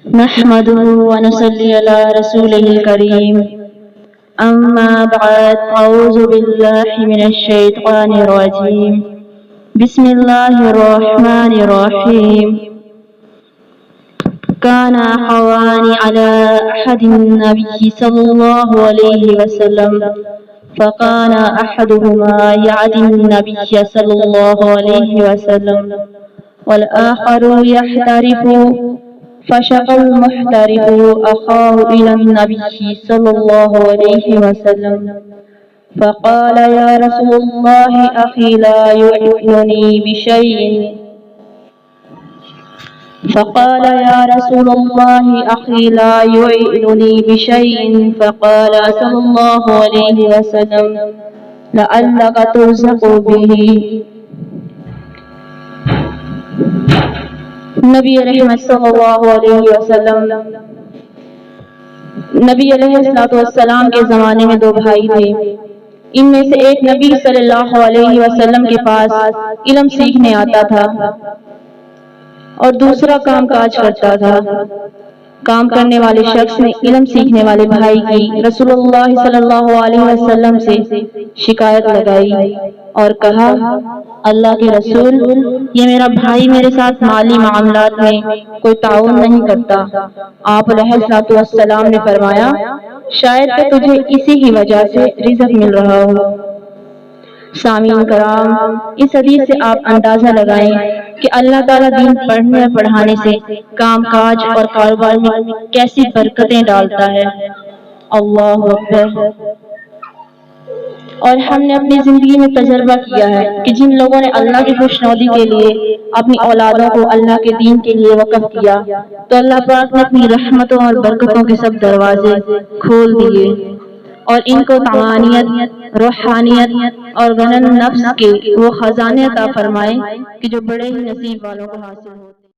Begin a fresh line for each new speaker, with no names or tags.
نحمده ونصلي على رسوله الكريم أما بعد أعوذ بالله من الشيطان الرجيم بسم الله الرحمن الرحيم كان أخوان على أحد النبي صلى الله عليه وسلم فكان أحدهما يعدي النبي صلى الله عليه وسلم والآخر يحترف فشق المحترف أخاه إلى النبي صلى الله عليه وسلم فقال يا رسول الله أخي لا يعنني بشيء فقال يا رسول الله أخي لا يعنني بشيء فقال صلى الله عليه وسلم لعلك ترزق به. نبی رحمت صلی اللہ علیہ وسلم نبی علیہ السلام کے زمانے میں دو بھائی تھے. ان میں سے ایک نبی صلی اللہ علیہ وسلم کے پاس علم سیکھنے آتا تھا اور دوسرا کام کاج کرتا تھا. کام کرنے والے شخص نے علم سیکھنے والے بھائی کی رسول اللہ صلی اللہ علیہ وسلم سے شکایت لگائی اور کہا اللہ کے رسول یہ میرا بھائی میرے ساتھ مالی معاملات میں کوئی تعاون نہیں کرتا. آپ علیہ السلام نے فرمایا شاید کہ تجھے اسی ہی وجہ سے رزق مل رہا ہو. سامعین کرام اس حدیث سے آپ اندازہ لگائیں کہ اللہ تعالیٰ دین پڑھنے اور پڑھانے سے کام کاج اور کاروبار میں کیسی برکتیں ڈالتا ہے. اللہ اکبر. اور ہم نے اپنی زندگی میں تجربہ کیا ہے کہ جن لوگوں نے اللہ کی خوشنودی کے لیے اپنی اولادوں کو اللہ کے دین کے لیے وقف کیا تو اللہ پاک نے اپنی رحمتوں اور برکتوں کے سب دروازے کھول دیے اور ان کو طمانینت، روحانیت اور غنن نفس کے وہ خزانے عطا فرمائے کہ جو بڑے ہی نصیب والوں کو حاصل ہوتے ہیں.